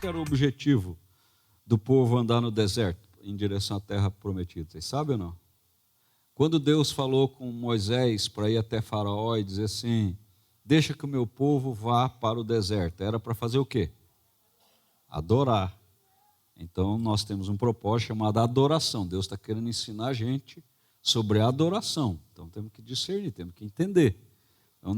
era o objetivo do povo andar no deserto, em direção à terra prometida? Vocês sabem ou não? Quando Deus falou com Moisés para ir até Faraó e dizer assim, deixa que o meu povo vá para o deserto, era para fazer o quê? Adorar. Então nós temos um propósito chamado adoração. Deus está querendo ensinar a gente sobre a adoração. Então temos que discernir, temos que entender. Então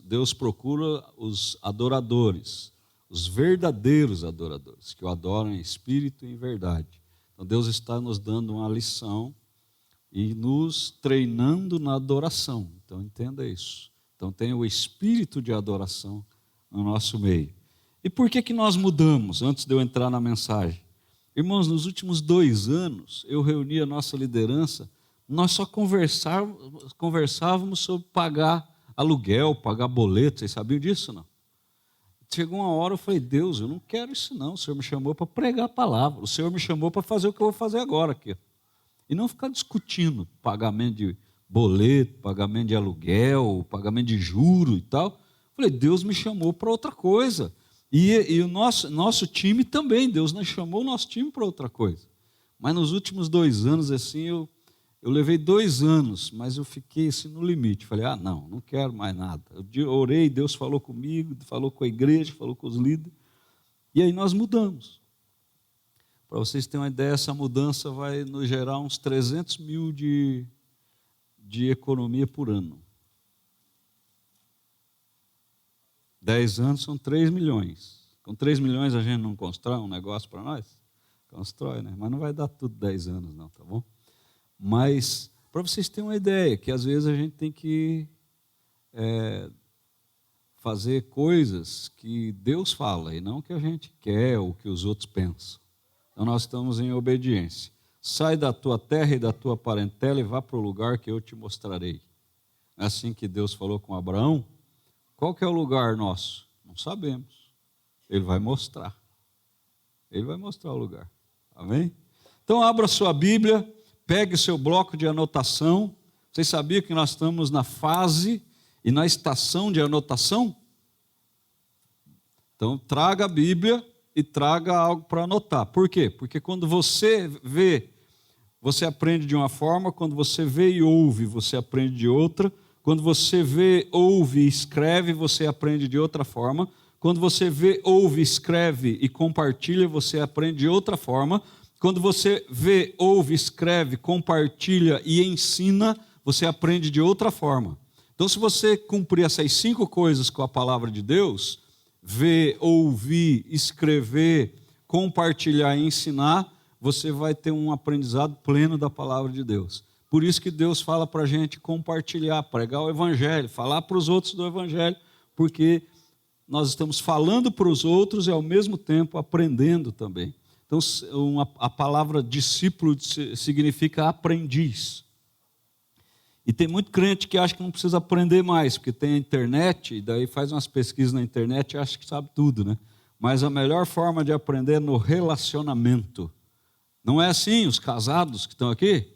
Deus procura os adoradores, os verdadeiros adoradores, que o adoram em espírito e em verdade. Então Deus está nos dando uma lição e nos treinando na adoração. Então entenda isso. Então tem o espírito de adoração no nosso meio. E por que nós mudamos, antes de eu entrar na mensagem? Irmãos, nos últimos 2 anos, eu reuni a nossa liderança, nós só conversávamos sobre pagar aluguel, pagar boleto. Vocês sabiam disso, não? Chegou uma hora, eu falei, Deus, eu não quero isso não, o Senhor me chamou para pregar a palavra, o Senhor me chamou para fazer o que eu vou fazer agora aqui. E não ficar discutindo pagamento de boleto, pagamento de aluguel, pagamento de juro e tal. Eu falei, Deus me chamou para outra coisa. E o nosso time também, Deus não chamou o nosso time para outra coisa. Mas nos últimos 2 anos, assim, eu levei 2 anos, mas eu fiquei assim no limite. Falei, não quero mais nada. Eu orei, Deus falou comigo, falou com a igreja, falou com os líderes. E aí nós mudamos. Para vocês terem uma ideia, essa mudança vai nos gerar uns 300 mil de economia por ano. 10 anos são 3 milhões. Com 3 milhões a gente não constrói um negócio para nós? Constrói, né? Mas não vai dar tudo 10 anos não, tá bom? Mas, para vocês terem uma ideia, que às vezes a gente tem que fazer coisas que Deus fala e não que a gente quer ou que os outros pensam. Então nós estamos em obediência. Sai da tua terra e da tua parentela e vá para o lugar que eu te mostrarei. É assim que Deus falou com Abraão. Qual que é o lugar nosso? Não sabemos. Ele vai mostrar. Ele vai mostrar o lugar. Amém? Então abra sua Bíblia, pegue o seu bloco de anotação. Vocês sabiam que nós estamos na fase e na estação de anotação? Então traga a Bíblia e traga algo para anotar. Por quê? Porque quando você vê, você aprende de uma forma, quando você vê e ouve, você aprende de outra. Quando você vê, ouve e escreve, você aprende de outra forma. Quando você vê, ouve, escreve e compartilha, você aprende de outra forma. Quando você vê, ouve, escreve, compartilha e ensina, você aprende de outra forma. Então, se você cumprir essas 5 coisas com a palavra de Deus, ver, ouvir, escrever, compartilhar e ensinar, você vai ter um aprendizado pleno da palavra de Deus. Por isso que Deus fala para a gente compartilhar, pregar o Evangelho, falar para os outros do Evangelho, porque nós estamos falando para os outros e ao mesmo tempo aprendendo também. Então a palavra discípulo significa aprendiz. E tem muito crente que acha que não precisa aprender mais, porque tem a internet, e daí faz umas pesquisas na internet e acha que sabe tudo, né? Mas a melhor forma de aprender é no relacionamento. Não é assim, os casados que estão aqui?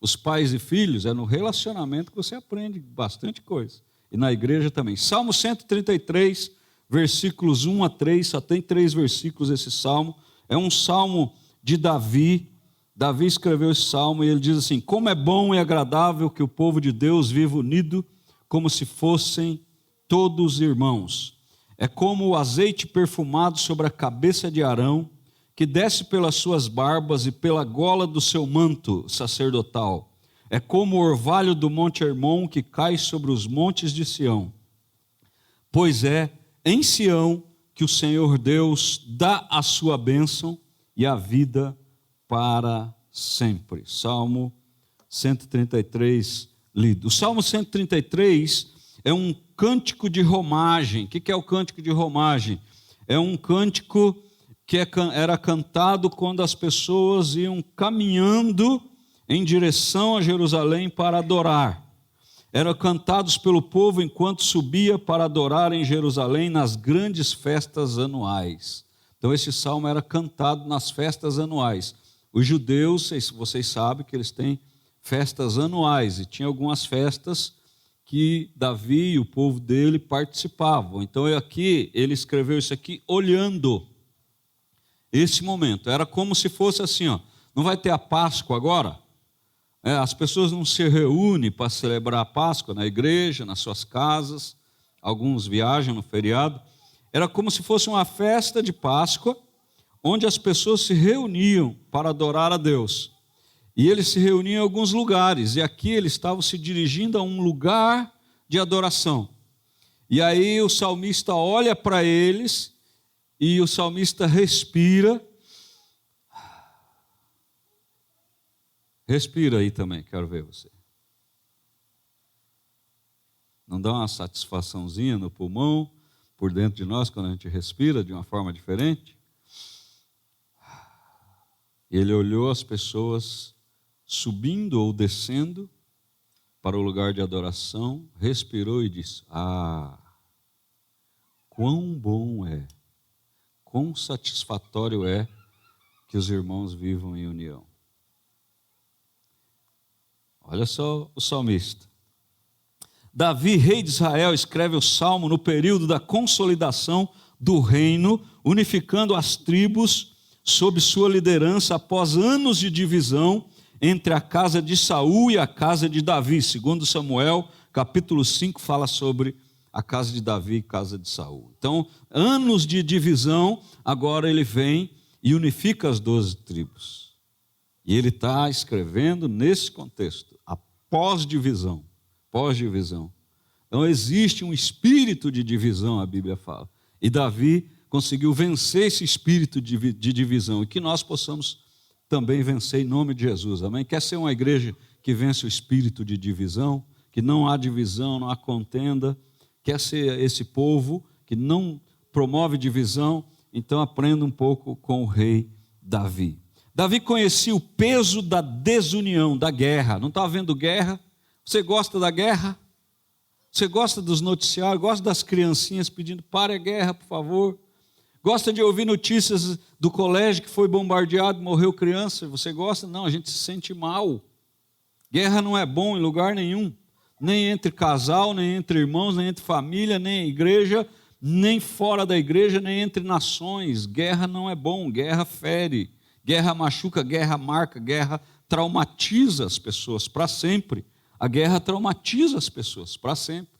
Os pais e filhos, é no relacionamento que você aprende bastante coisa. E na igreja também. Salmo 133, versículos 1 a 3, só tem 3 versículos esse salmo. É um salmo de Davi. Davi escreveu esse salmo e ele diz assim, como é bom e agradável que o povo de Deus viva unido, como se fossem todos irmãos. É como o azeite perfumado sobre a cabeça de Arão, que desce pelas suas barbas e pela gola do seu manto sacerdotal. É como o orvalho do monte Hermon que cai sobre os montes de Sião. Pois é em Sião que o Senhor Deus dá a sua bênção e a vida para sempre. Salmo 133, lido. O Salmo 133 é um cântico de romagem. O que é o cântico de romagem? É um cântico que era cantado quando as pessoas iam caminhando em direção a Jerusalém para adorar. Eram cantados pelo povo enquanto subia para adorar em Jerusalém nas grandes festas anuais. Então esse salmo era cantado nas festas anuais. Os judeus, vocês sabem que eles têm festas anuais, e tinha algumas festas que Davi e o povo dele participavam. Então aqui, ele escreveu isso aqui olhando. esse momento. Era como se fosse assim, ó, não vai ter a Páscoa agora? As pessoas não se reúnem para celebrar a Páscoa na igreja, nas suas casas, alguns viajam no feriado. Era como se fosse uma festa de Páscoa, onde as pessoas se reuniam para adorar a Deus. E eles se reuniam em alguns lugares, e aqui eles estavam se dirigindo a um lugar de adoração. E aí o salmista olha para eles, e o salmista respira. Respira aí também, quero ver você. Não dá uma satisfaçãozinha no pulmão, por dentro de nós, quando a gente respira de uma forma diferente? Ele olhou as pessoas subindo ou descendo para o lugar de adoração, respirou e disse: quão bom é, quão satisfatório é que os irmãos vivam em união. Olha só o salmista. Davi, rei de Israel, escreve o salmo no período da consolidação do reino, unificando as tribos sob sua liderança após anos de divisão entre a casa de Saul e a casa de Davi. Segundo Samuel, capítulo 5, fala sobre a casa de Davi e a casa de Saul. Então, anos de divisão, agora ele vem e unifica as 12 tribos. E ele está escrevendo nesse contexto, a pós-divisão. Pós-divisão. Então existe um espírito de divisão, a Bíblia fala. E Davi conseguiu vencer esse espírito de divisão. E que nós possamos também vencer em nome de Jesus. Amém? Quer ser uma igreja que vence o espírito de divisão? Que não há divisão, não há contenda? Quer ser esse povo que não promove divisão? Então aprenda um pouco com o rei Davi. Davi conhecia o peso da desunião, da guerra. Não está havendo guerra? Você gosta da guerra? Você gosta dos noticiários? Gosta das criancinhas pedindo: pare a guerra, por favor? Gosta de ouvir notícias do colégio que foi bombardeado, morreu criança? Você gosta? Não, a gente se sente mal. Guerra não é bom em lugar nenhum. Nem entre casal, nem entre irmãos, nem entre família, nem igreja, nem fora da igreja, nem entre nações. Guerra não é bom, guerra fere. Guerra machuca, guerra marca, guerra traumatiza as pessoas para sempre. A guerra traumatiza as pessoas para sempre.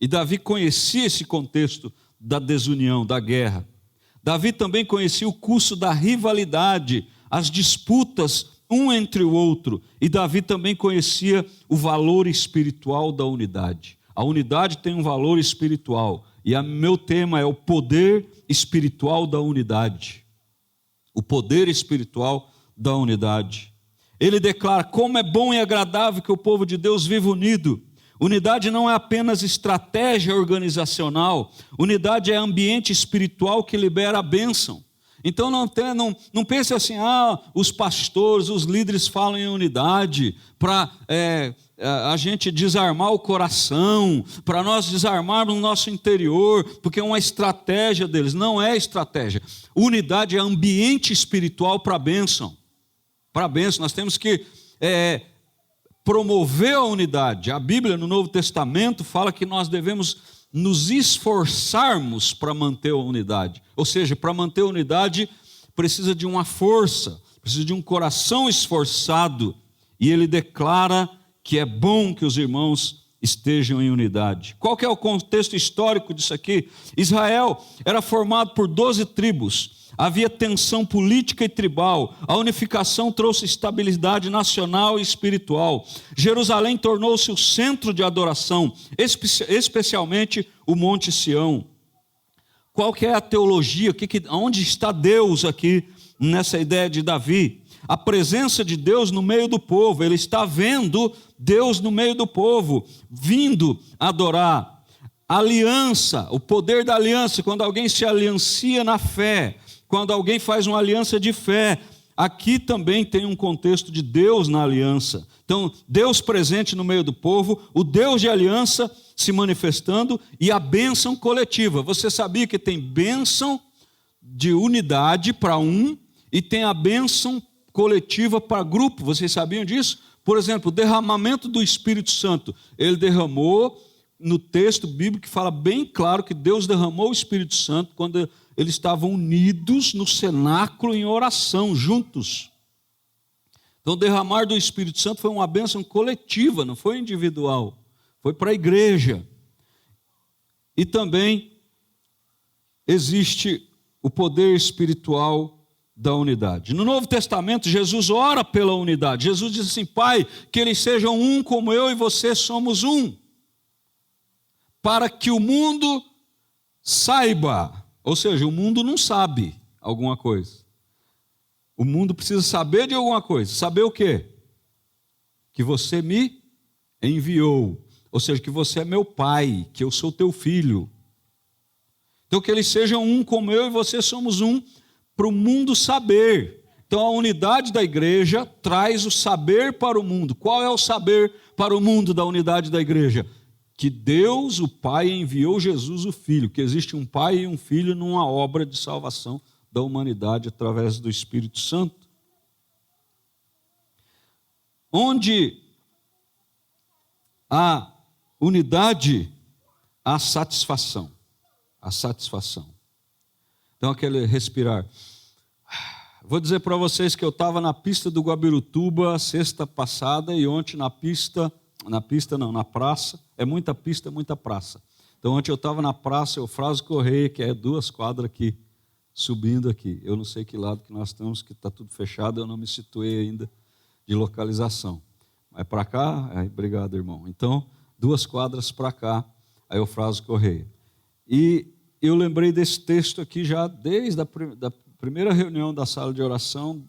E Davi conhecia esse contexto da desunião, da guerra. Davi também conhecia o curso da rivalidade, as disputas um entre o outro. E Davi também conhecia o valor espiritual da unidade. A unidade tem um valor espiritual. E o meu tema é o poder espiritual da unidade. O poder espiritual da unidade. Ele declara: como é bom e agradável que o povo de Deus viva unido. Unidade não é apenas estratégia organizacional. Unidade é ambiente espiritual que libera a bênção. Então não pense assim: os pastores, os líderes falam em unidade para a gente desarmar o coração, para nós desarmarmos o nosso interior, porque é uma estratégia deles. Não é estratégia. Unidade é ambiente espiritual para a bênção. Para a bênção, nós temos que promover a unidade. A Bíblia, no Novo Testamento, fala que nós devemos nos esforçarmos para manter a unidade. Ou seja, para manter a unidade, precisa de uma força, precisa de um coração esforçado. E ele declara que é bom que os irmãos estejam em unidade. Qual que é o contexto histórico disso aqui? Israel era formado por 12 tribos. Havia tensão política e tribal. A unificação trouxe estabilidade nacional e espiritual. Jerusalém tornou-se o centro de adoração, especialmente o Monte Sião. Qual que é a teologia? Onde está Deus aqui nessa ideia de Davi? A presença de Deus no meio do povo. Ele está vendo Deus no meio do povo, vindo adorar. Aliança, o poder da aliança, quando alguém se aliancia na fé, quando alguém faz uma aliança de fé, aqui também tem um contexto de Deus na aliança. Então, Deus presente no meio do povo, o Deus de aliança se manifestando e a bênção coletiva. Você sabia que tem bênção de unidade para um e tem a bênção coletiva para grupo? Vocês sabiam disso? Por exemplo, o derramamento do Espírito Santo. Ele derramou, no texto bíblico que fala bem claro que Deus derramou o Espírito Santo quando eles estavam unidos no cenáculo em oração, juntos. Então, o derramar do Espírito Santo foi uma bênção coletiva, não foi individual, foi para a igreja. E também existe o poder espiritual da unidade. No Novo Testamento, Jesus ora pela unidade. Jesus diz assim: Pai, que eles sejam um como eu e você somos um, para que o mundo saiba. Ou seja, o mundo não sabe alguma coisa. O mundo precisa saber de alguma coisa. Saber o quê? Que você me enviou. Ou seja, que você é meu pai, que eu sou teu filho. Então, que eles sejam um como eu e você somos um, para o mundo saber. Então, a unidade da igreja traz o saber para o mundo. Qual é o saber para o mundo da unidade da igreja? Que Deus, o Pai, enviou Jesus, o Filho. Que existe um Pai e um Filho numa obra de salvação da humanidade através do Espírito Santo. Onde há unidade, há satisfação. A satisfação. Então, aquele respirar. Vou dizer para vocês que eu estava na pista do Guabirutuba sexta passada e ontem na praça. É muita pista, muita praça. Então, ontem eu estava na praça Eufrásio Correia, que é 2 quadras aqui, subindo aqui. Eu não sei que lado que nós estamos, que está tudo fechado, eu não me situei ainda de localização. Mas para cá, obrigado, irmão. Então, 2 quadras para cá, a Eufrásio Correia. E eu lembrei desse texto aqui já desde a primeira reunião da sala de oração.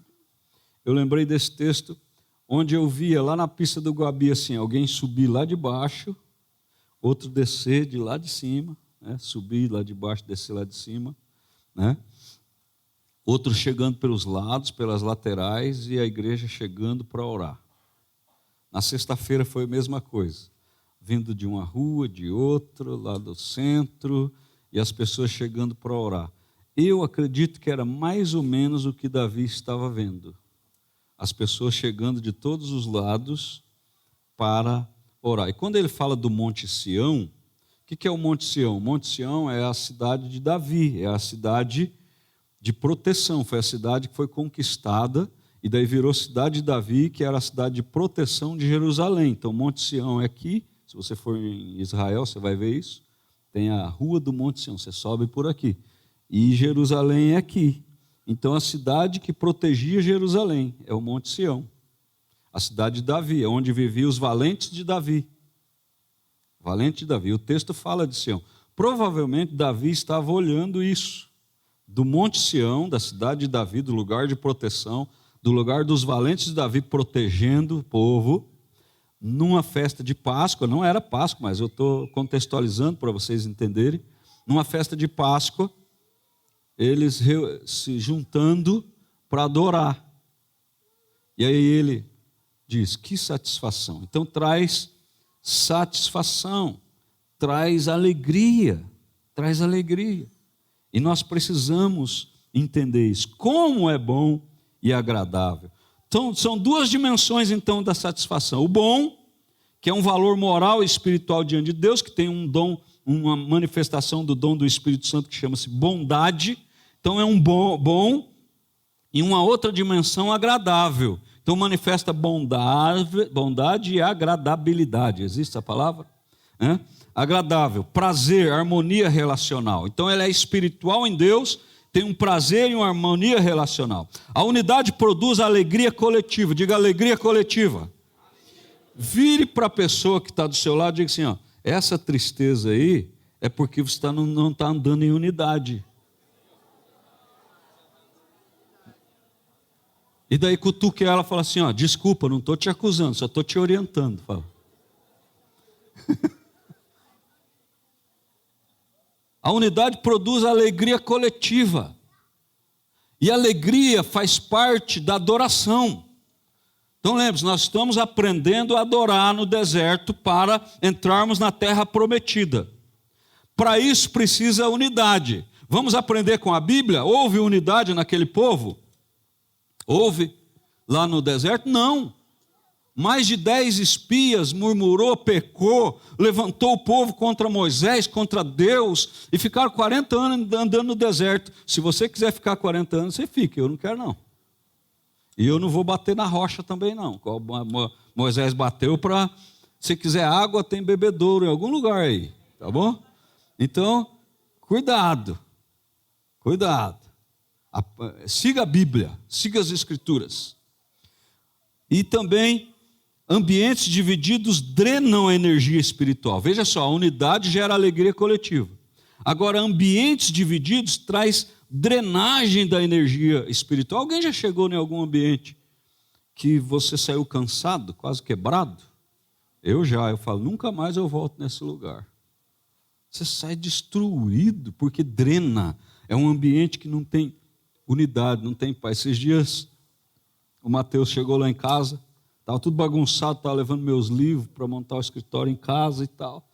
Eu lembrei desse texto onde eu via lá na pista do Guabi assim, alguém subir lá de baixo, outro descer de lá de cima, né? Subir lá de baixo, descer lá de cima, né? Outro chegando pelos lados, pelas laterais, e a igreja chegando para orar. Na sexta-feira foi a mesma coisa. Vindo de uma rua, de outra, lá do centro, e as pessoas chegando para orar. Eu acredito que era mais ou menos o que Davi estava vendo. As pessoas chegando de todos os lados para orar. E quando ele fala do Monte Sião, o que é o Monte Sião? O Monte Sião é a cidade de Davi, é a cidade de proteção, foi a cidade que foi conquistada, e daí virou cidade de Davi, que era a cidade de proteção de Jerusalém. Então, o Monte Sião é aqui. Se você for em Israel, você vai ver isso. Tem a rua do Monte Sião, você sobe por aqui. E Jerusalém é aqui. Então, a cidade que protegia Jerusalém é o Monte Sião. A cidade de Davi, é onde viviam os valentes de Davi. Valente de Davi. O texto fala de Sião. Provavelmente, Davi estava olhando isso. Do Monte Sião, da cidade de Davi, do lugar de proteção, do lugar dos valentes de Davi protegendo o povo, numa festa de Páscoa. Não era Páscoa, mas eu estou contextualizando para vocês entenderem. Numa festa de Páscoa, eles se juntando para adorar. E aí ele diz, que satisfação. Então traz satisfação, traz alegria, traz alegria. E nós precisamos entender isso. Como é bom e agradável. Então, são 2 dimensões, então, da satisfação. O bom, que é um valor moral e espiritual diante de Deus, que tem um dom, uma manifestação do dom do Espírito Santo, que chama-se bondade. Então, é um bom e uma outra dimensão agradável. Então, manifesta bondade e agradabilidade. Existe essa palavra? Agradável, prazer, harmonia relacional. Então, ela é espiritual em Deus, tem um prazer e uma harmonia relacional. A unidade produz alegria coletiva. Diga alegria coletiva. Vire para a pessoa que está do seu lado e diga assim, ó, essa tristeza aí é porque você não está andando em unidade. E daí cutuque ela e fala assim, ó, desculpa, não estou te acusando, só estou te orientando. Fala. A unidade produz alegria coletiva. E alegria faz parte da adoração. Então lembre-se, nós estamos aprendendo a adorar no deserto para entrarmos na terra prometida. Para isso precisa unidade. Vamos aprender com a Bíblia? Houve unidade naquele povo? Houve lá no deserto? Não. Mais de 10 espias, murmurou, pecou, levantou o povo contra Moisés, contra Deus, e ficaram 40 anos andando no deserto. Se você quiser ficar 40 anos, você fica, eu não quero não. E eu não vou bater na rocha também não. Moisés bateu para, se quiser água, tem bebedouro em algum lugar aí, tá bom? Então, cuidado, siga a Bíblia, siga as Escrituras. E também, ambientes divididos drenam a energia espiritual. Veja só, a unidade gera alegria coletiva. Agora, ambientes divididos traz drenagem da energia espiritual. Alguém já chegou em algum ambiente que você saiu cansado, quase quebrado? Eu falo, nunca mais eu volto nesse lugar. Você sai destruído, porque drena. É um ambiente que não tem unidade, não tem paz. Esses dias, o Mateus chegou lá em casa, estava tudo bagunçado, estava levando meus livros para montar o escritório em casa e tal.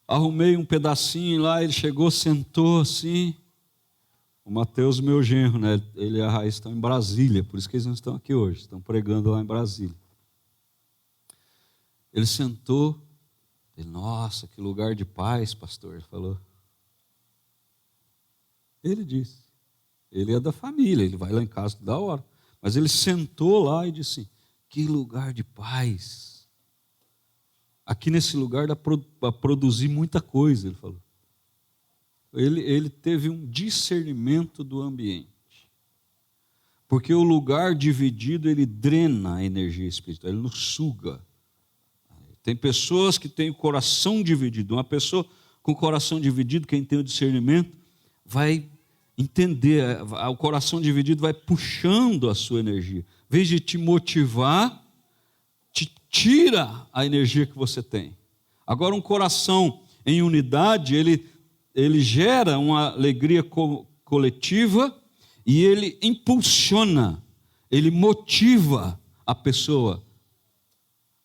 Arrumei um pedacinho lá, ele chegou, sentou assim. O Mateus, meu genro, né? Ele e a Raíssa estão em Brasília, por isso que eles não estão aqui hoje, estão pregando lá em Brasília. Ele sentou, nossa, que lugar de paz, pastor, ele falou. Ele disse, ele é da família, ele vai lá em casa toda hora. Mas ele sentou lá e disse, que lugar de paz. Aqui nesse lugar dá para produzir muita coisa, ele falou. Ele teve um discernimento do ambiente. Porque o lugar dividido, ele drena a energia espiritual, ele nos suga. Tem pessoas que têm o coração dividido. Uma pessoa com o coração dividido, quem tem o discernimento, vai entender. O coração dividido vai puxando a sua energia. Em vez de te motivar, te tira a energia que você tem. Agora, um coração em unidade, ele gera uma alegria coletiva e ele impulsiona, ele motiva a pessoa.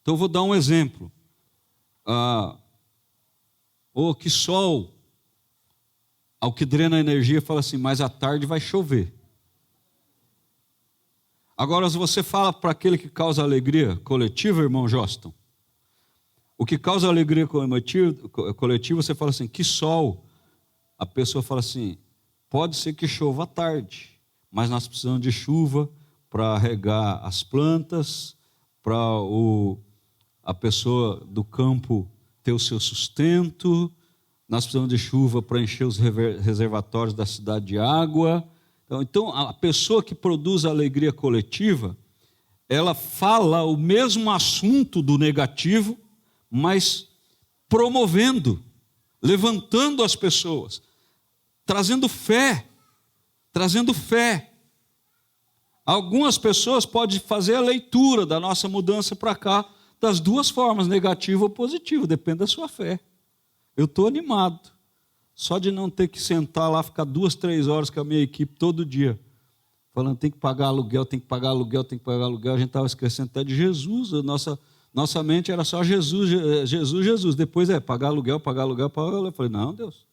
Então, eu vou dar um exemplo. Que sol, ao que drena a energia, fala assim, mas à tarde vai chover. Agora, se você fala para aquele que causa alegria coletiva, irmão Joston, o que causa alegria coletiva, você fala assim, que sol. A pessoa fala assim, pode ser que chova à tarde, mas nós precisamos de chuva para regar as plantas, para a pessoa do campo ter o seu sustento, nós precisamos de chuva para encher os reservatórios da cidade de água. Então, a pessoa que produz a alegria coletiva, ela fala o mesmo assunto do negativo, mas promovendo, levantando as pessoas, trazendo fé. Algumas pessoas podem fazer a leitura da nossa mudança para cá, das duas formas, negativa ou positiva, depende da sua fé. Eu estou animado, só de não ter que sentar lá, ficar 2, 3 horas com a minha equipe todo dia, falando tem que pagar aluguel, a gente estava esquecendo até de Jesus, nossa mente era só Jesus, depois pagar aluguel. Eu falei, não, Deus,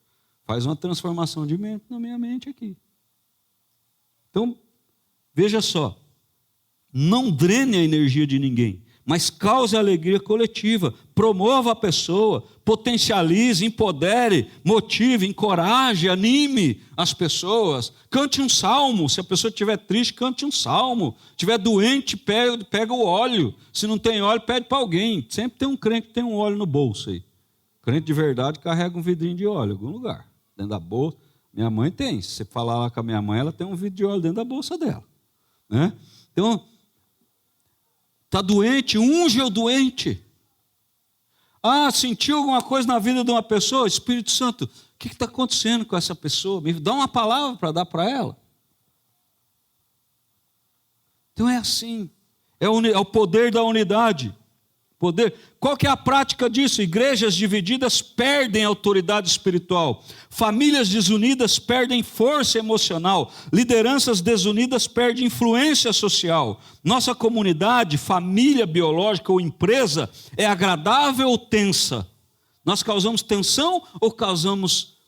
faz uma transformação de mente na minha mente aqui. Então, veja só, não drene a energia de ninguém, mas cause alegria coletiva, promova a pessoa, potencialize, empodere, motive, encoraje, anime as pessoas, cante um salmo, se a pessoa estiver triste, cante um salmo, estiver doente, pega o óleo, se não tem óleo, pede para alguém, sempre tem um crente que tem um óleo no bolso aí, crente de verdade carrega um vidrinho de óleo em algum lugar, dentro da bolsa, minha mãe tem, se você falar lá com a minha mãe, ela tem um vidro de óleo dentro da bolsa dela, né? Então, está doente, unge o doente. Sentiu alguma coisa na vida de uma pessoa? Espírito Santo, o que está acontecendo com essa pessoa? Me dá uma palavra para dar para ela. Então é assim, é o poder da unidade. Qual que é a prática disso? Igrejas divididas perdem autoridade espiritual, famílias desunidas perdem força emocional, lideranças desunidas perdem influência social. Nossa comunidade, família biológica ou empresa é agradável ou tensa? Nós causamos tensão ou causamos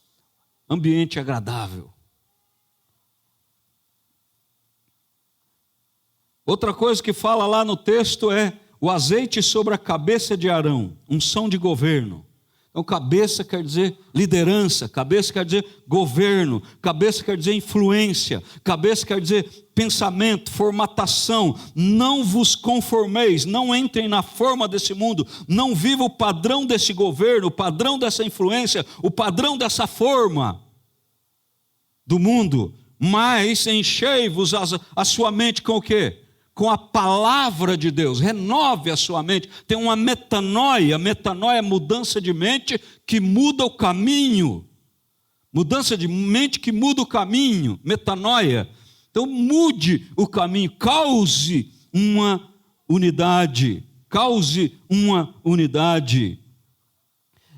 ambiente agradável? Outra coisa que fala lá no texto é o azeite sobre a cabeça de Arão, unção de governo. Então, cabeça quer dizer liderança, cabeça quer dizer governo, cabeça quer dizer influência, cabeça quer dizer pensamento, formatação. Não vos conformeis, não entrem na forma desse mundo, não viva o padrão desse governo, o padrão dessa influência, o padrão dessa forma do mundo, mas enchei-vos a sua mente com o quê? Com a palavra de Deus. Renove a sua mente. Tem uma metanoia. Metanoia é mudança de mente que muda o caminho. Mudança de mente que muda o caminho. Metanoia. Então mude o caminho. Cause uma unidade. Cause uma unidade.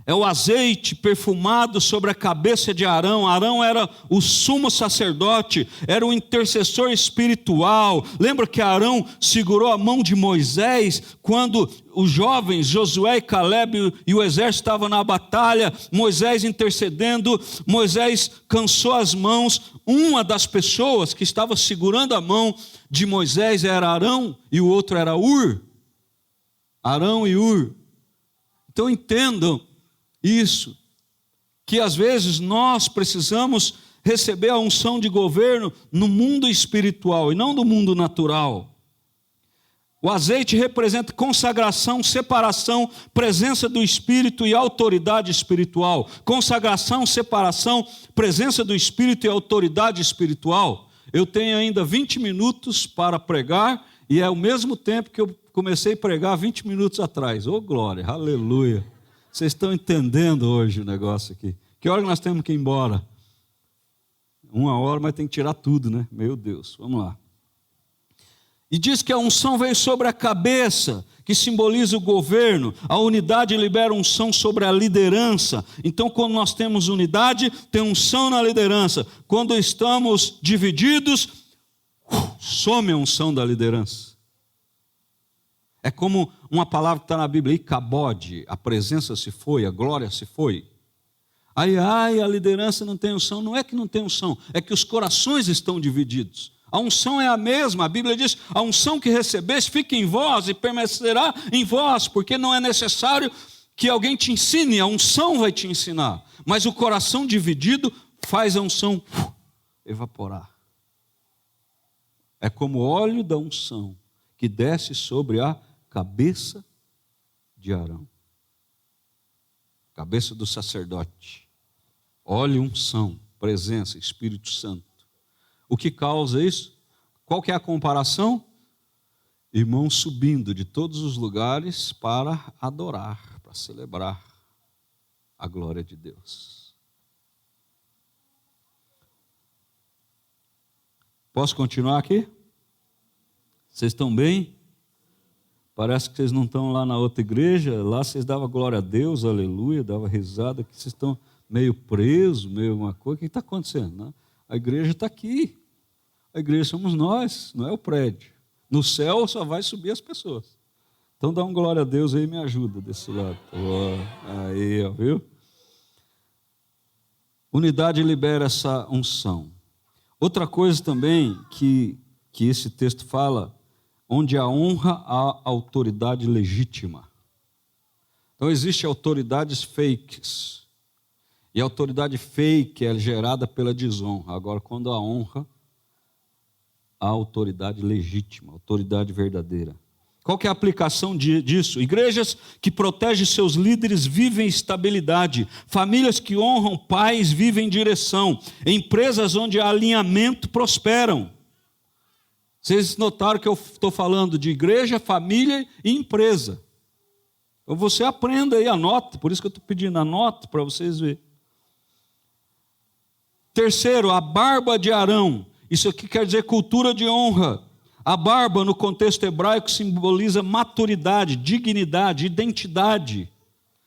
É o azeite perfumado sobre a cabeça de Arão. Arão era o sumo sacerdote, era o intercessor espiritual. Lembra que Arão segurou a mão de Moisés quando os jovens Josué e Caleb e o exército estavam na batalha, Moisés intercedendo, Moisés cansou as mãos. Uma das pessoas que estava segurando a mão de Moisés era Arão e o outro era Ur. Arão e Ur. Então entendam isso, que às vezes nós precisamos receber a unção de governo no mundo espiritual e não no mundo natural. O azeite representa consagração, separação, presença do Espírito e autoridade espiritual. Consagração, separação, presença do Espírito e autoridade espiritual. Eu tenho ainda 20 minutos para pregar e é o mesmo tempo que eu comecei a pregar 20 minutos atrás. Oh glória, aleluia. Vocês estão entendendo hoje o negócio aqui. Que hora que nós temos que ir embora? 1 hora, mas tem que tirar tudo, né? Meu Deus, vamos lá. E diz que a unção veio sobre a cabeça, que simboliza o governo. A unidade libera unção sobre a liderança. Então, quando nós temos unidade, tem unção na liderança. Quando estamos divididos, some a unção da liderança. É como uma palavra que está na Bíblia, Icabode, a presença se foi, a glória se foi. Ai, a liderança não tem unção. Não é que não tem unção, é que os corações estão divididos. A unção é a mesma, a Bíblia diz, a unção que recebeste fica em vós e permanecerá em vós, porque não é necessário que alguém te ensine, a unção vai te ensinar. Mas o coração dividido faz a unção evaporar. É como o óleo da unção que desce sobre a cabeça de Arão, cabeça do sacerdote. Óleo, unção, presença, Espírito Santo. O que causa isso? Qual que é a comparação? Irmãos subindo de todos os lugares para adorar, para celebrar a glória de Deus. Posso continuar aqui? Vocês estão bem? Parece que vocês não estão lá na outra igreja. Lá vocês davam glória a Deus, aleluia, davam risada. Aqui vocês estão meio presos, meio uma coisa. O que está acontecendo? Né? A igreja está aqui. A igreja somos nós, não é o prédio. No céu só vai subir as pessoas. Então dá um glória a Deus aí e me ajuda desse lado. Aí, ó, viu? Unidade libera essa unção. Outra coisa também que esse texto fala, onde a honra há autoridade legítima. Então existem autoridades fakes. E a autoridade fake é gerada pela desonra. Agora, quando a honra, há autoridade legítima, autoridade verdadeira. Qual que é a aplicação disso? Igrejas que protegem seus líderes vivem estabilidade. Famílias que honram pais vivem direção. Empresas onde há alinhamento prosperam. Vocês notaram que eu estou falando de igreja, família e empresa. Então você aprenda aí, anota. Por isso que eu estou pedindo, anota para vocês verem. Terceiro, a barba de Arão. Isso aqui quer dizer cultura de honra. A barba, no contexto hebraico, simboliza maturidade, dignidade, identidade.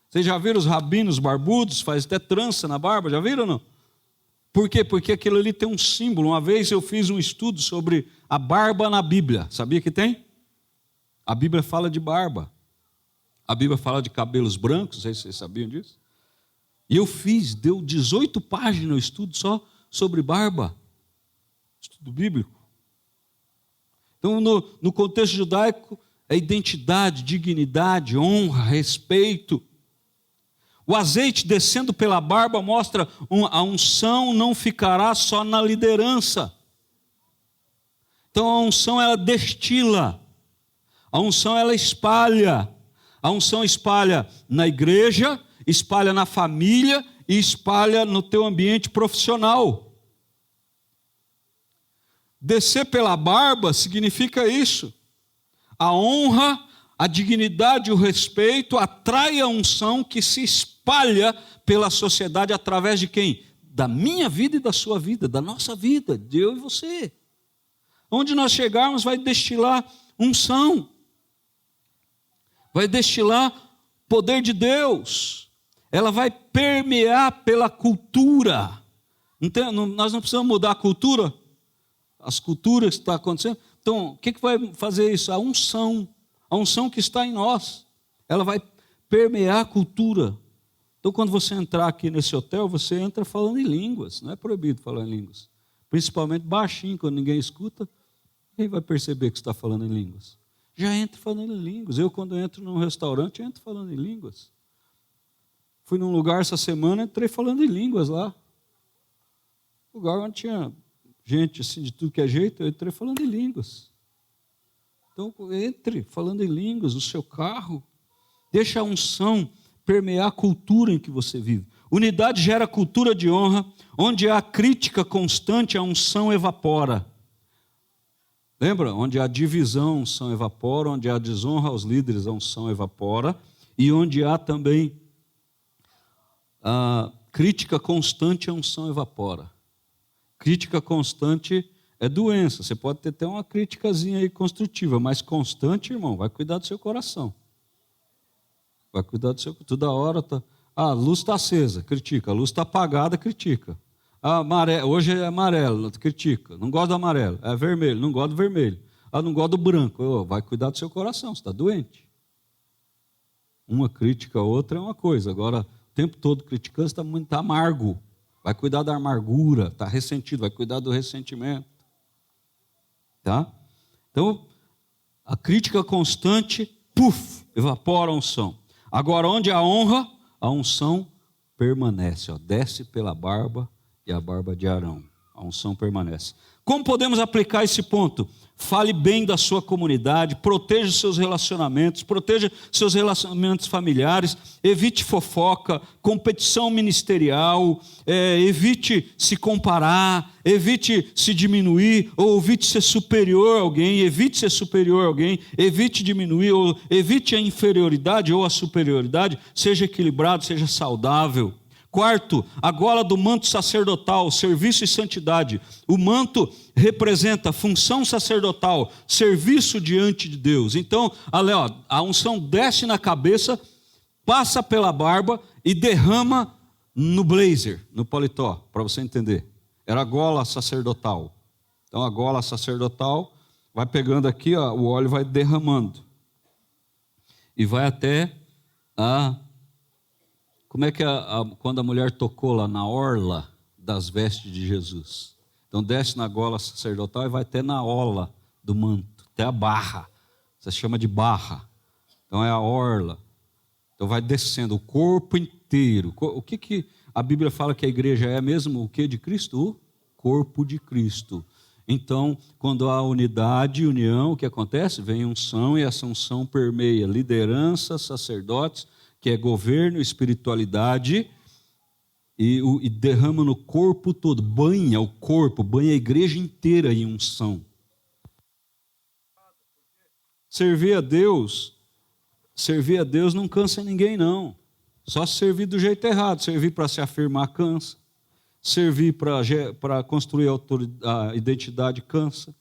Vocês já viram os rabinos barbudos? Faz até trança na barba, já viram ou não? Por quê? Porque aquilo ali tem um símbolo. Uma vez eu fiz um estudo sobre a barba na Bíblia. Sabia que tem? A Bíblia fala de barba. A Bíblia fala de cabelos brancos, não sei se vocês sabiam disso. E eu deu 18 páginas o estudo só sobre barba. Estudo bíblico. Então, no contexto judaico, é identidade, dignidade, honra, respeito. O azeite descendo pela barba mostra a unção não ficará só na liderança. Então a unção ela destila, a unção ela espalha. A unção espalha na igreja, espalha na família e espalha no teu ambiente profissional. Descer pela barba significa isso. A honra, a dignidade e o respeito atrai a unção que se espalha pela sociedade através de quem? Da minha vida e da sua vida, da nossa vida, de eu e você. Onde nós chegarmos vai destilar unção. Vai destilar poder de Deus. Ela vai permear pela cultura. Nós não precisamos mudar a cultura. As culturas que estão acontecendo. Então, o que vai fazer isso? A unção que está em nós. Ela vai permear a cultura. Então, quando você entrar aqui nesse hotel, você entra falando em línguas. Não é proibido falar em línguas. Principalmente baixinho, quando ninguém escuta. Quem vai perceber que você está falando em línguas? Já entra falando em línguas. Eu, quando entro num restaurante, entro falando em línguas. Fui num lugar essa semana, entrei falando em línguas lá. Lugar onde tinha gente assim, de tudo que é jeito, eu entrei falando em línguas. Então, entre falando em línguas, o seu carro. Deixa a unção permear a cultura em que você vive. Unidade gera cultura de honra, onde há crítica constante, a unção evapora. Lembra? Onde há divisão, a unção evapora, onde há desonra aos líderes, a unção evapora, e onde há também a crítica constante, a unção evapora. Crítica constante é doença. Você pode ter até uma criticazinha aí construtiva, mas constante, irmão, vai cuidar do seu coração. Vai cuidar do seu... Toda hora tá... a luz está acesa, critica. A luz está apagada, critica. Hoje é amarelo, critica. Não gosta do amarelo. É vermelho, não gosta do vermelho. Não gosta do branco. Vai cuidar do seu coração, você está doente. Uma crítica a outra é uma coisa. Agora, o tempo todo criticando, você está amargo. Vai cuidar da amargura, está ressentido, vai cuidar do ressentimento. Tá? Então, a crítica constante, evapora a unção. Agora, onde há honra, a unção permanece. Desce pela barba e a barba de Arão. A unção permanece. Como podemos aplicar esse ponto? Fale bem da sua comunidade, proteja seus relacionamentos familiares, evite fofoca, competição ministerial, evite se comparar, evite se diminuir, ou evite ser superior a alguém, evite diminuir, ou evite a inferioridade ou a superioridade, seja equilibrado, seja saudável. Quarto, a gola do manto sacerdotal, serviço e santidade. O manto representa função sacerdotal, serviço diante de Deus. Então, a unção desce na cabeça, passa pela barba e derrama no blazer, no paletó, para você entender. Era a gola sacerdotal. Então, a gola sacerdotal vai pegando aqui, o óleo vai derramando. E vai até como é que quando a mulher tocou lá na orla das vestes de Jesus? Então desce na gola sacerdotal e vai até na orla do manto, até a barra. Você chama de barra. Então é a orla. Então vai descendo o corpo inteiro. O que a Bíblia fala que a igreja é mesmo? O que de Cristo? O corpo de Cristo. Então, quando há unidade e união, o que acontece? Vem unção e essa unção permeia liderança, sacerdotes, que é governo, espiritualidade, e derrama no corpo todo, banha o corpo, banha a igreja inteira em unção. Servir a Deus não cansa ninguém, não. Só servir do jeito errado. Servir para se afirmar cansa. Servir para construir a identidade cansa.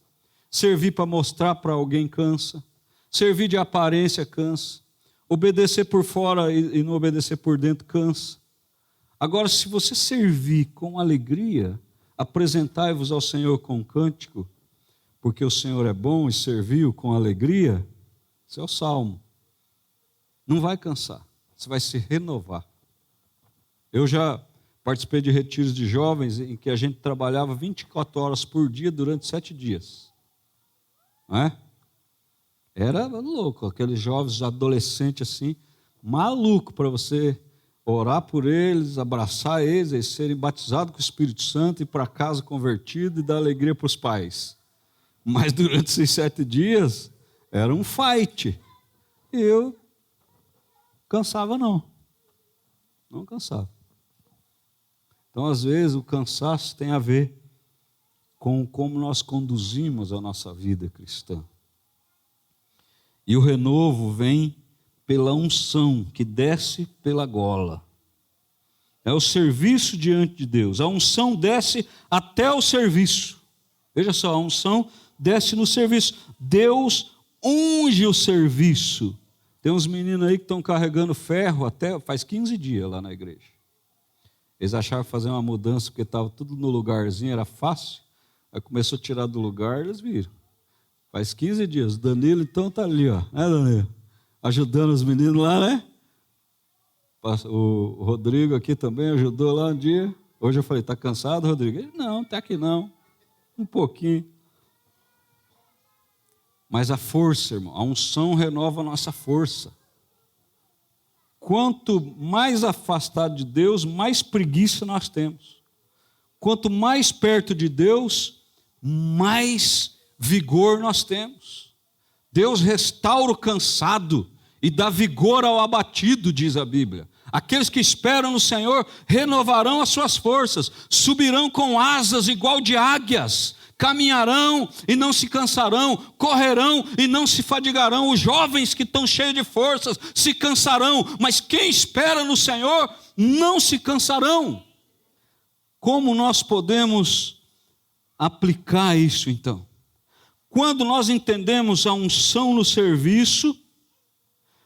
Servir para mostrar para alguém cansa. Servir de aparência cansa. Obedecer por fora e não obedecer por dentro cansa. Agora, se você servir com alegria, apresentai-vos ao Senhor com um cântico, porque o Senhor é bom e serviu com alegria, esse é o salmo. Não vai cansar, você vai se renovar. Eu já participei de retiros de jovens em que a gente trabalhava 24 horas por dia durante 7 dias. Não é? Era louco, aqueles jovens adolescentes assim, maluco para você orar por eles, abraçar eles serem batizados com o Espírito Santo, ir para casa convertido e dar alegria para os pais. Mas durante esses 7 dias, era um fight. E eu cansava não cansava. Então, às vezes, o cansaço tem a ver com como nós conduzimos a nossa vida cristã. E o renovo vem pela unção que desce pela gola. É o serviço diante de Deus. A unção desce até o serviço. Veja só, a unção desce no serviço. Deus unge o serviço. Tem uns meninos aí que estão carregando ferro até faz 15 dias lá na igreja. Eles achavam fazer uma mudança porque estava tudo no lugarzinho, era fácil. Aí começou a tirar do lugar, eles viram. Faz 15 dias. O Danilo então está ali, ó. Danilo? Ajudando os meninos lá, né? O Rodrigo aqui também ajudou lá um dia. Hoje eu falei, está cansado, Rodrigo? Ele, não, está aqui não. Um pouquinho. Mas a força, irmão, a unção renova a nossa força. Quanto mais afastado de Deus, mais preguiça nós temos. Quanto mais perto de Deus, mais vigor nós temos. Deus restaura o cansado e dá vigor ao abatido, diz a Bíblia. Aqueles que esperam no Senhor renovarão as suas forças, subirão com asas igual de águias, caminharão e não se cansarão, correrão e não se fadigarão. Os jovens que estão cheios de forças se cansarão, mas quem espera no Senhor não se cansarão. Como nós podemos aplicar isso então? Quando nós entendemos a unção no serviço,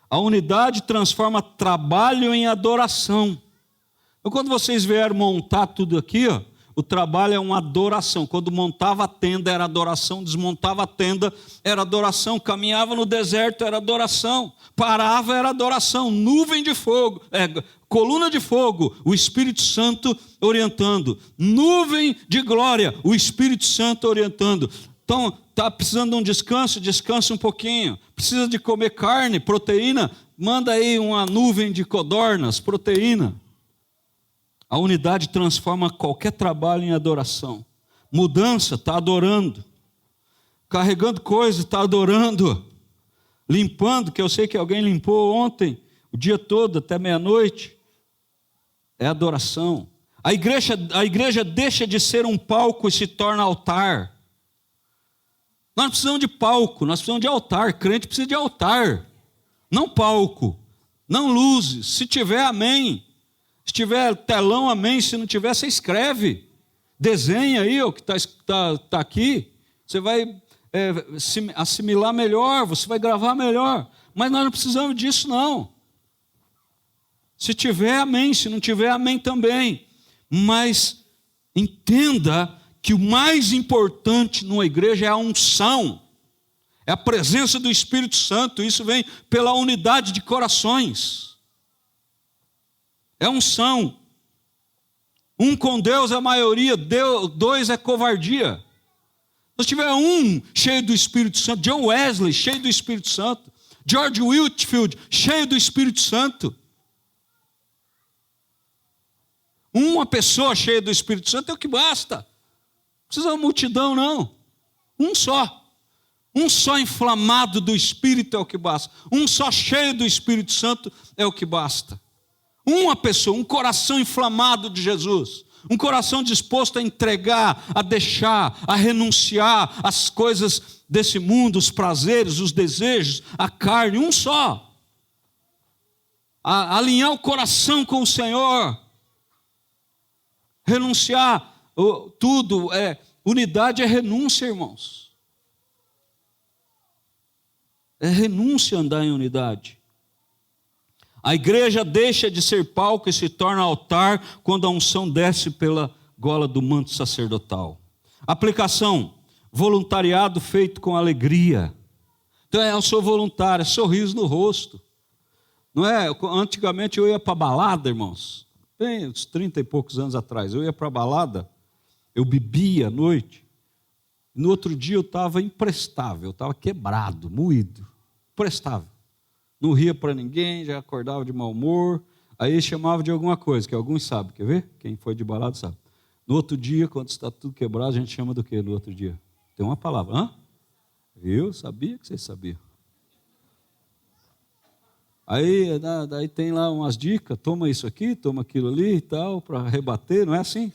a unidade transforma trabalho em adoração. Então, quando vocês vieram montar tudo aqui, ó, o trabalho é uma adoração. Quando montava a tenda era adoração, desmontava a tenda era adoração, caminhava no deserto era adoração, parava era adoração, nuvem de fogo, coluna de fogo, o Espírito Santo orientando, nuvem de glória, o Espírito Santo orientando. Então, está precisando de um descanso, descansa um pouquinho. Precisa de comer carne, proteína, manda aí uma nuvem de codornas, proteína. A unidade transforma qualquer trabalho em adoração. Mudança, está adorando. Carregando coisa, está adorando. Limpando, que eu sei que alguém limpou ontem, o dia todo, até meia-noite. É adoração. A igreja deixa de ser um palco e se torna altar. Nós não precisamos de palco, nós precisamos de altar. Crente precisa de altar, não palco, não luzes. Se tiver, amém. Se tiver telão, amém. Se não tiver, você escreve. Desenha aí o que está aqui. Você vai assimilar melhor, você vai gravar melhor. Mas nós não precisamos disso, não. Se tiver, amém. Se não tiver, amém também. Mas entenda que o mais importante numa igreja é a unção, é a presença do Espírito Santo. Isso vem pela unidade de corações. É unção. Um com Deus é a maioria, dois é covardia. Se tiver um cheio do Espírito Santo, John Wesley cheio do Espírito Santo, George Whitefield cheio do Espírito Santo, uma pessoa cheia do Espírito Santo é o que basta. Não precisa uma multidão, não. Um só inflamado do Espírito é o que basta. Um só cheio do Espírito Santo é o que basta. Uma pessoa, um coração inflamado de Jesus, um coração disposto a entregar, a deixar, a renunciar às coisas desse mundo, os prazeres, os desejos, a carne, um só. A alinhar o coração com o Senhor, renunciar tudo. Unidade é renúncia, irmãos. É renúncia andar em unidade. A igreja deixa de ser palco e se torna altar quando a unção desce pela gola do manto sacerdotal. Aplicação: voluntariado feito com alegria. Então eu sou voluntário, sorriso no rosto. Não é? Antigamente eu ia para a balada, irmãos. Bem, uns 30 e poucos anos atrás, eu ia para a balada, eu bebia à noite. No outro dia eu estava imprestável, eu estava quebrado, moído. prestável. Não ria para ninguém, já acordava de mau humor. Aí chamava de alguma coisa, que alguns sabem, quer ver? Quem foi de balada sabe. No outro dia, quando está tudo quebrado, a gente chama do quê no outro dia? Tem uma palavra, hã? Eu sabia que vocês sabiam. Aí daí tem lá umas dicas, toma isso aqui, toma aquilo ali e tal, para rebater, não é assim?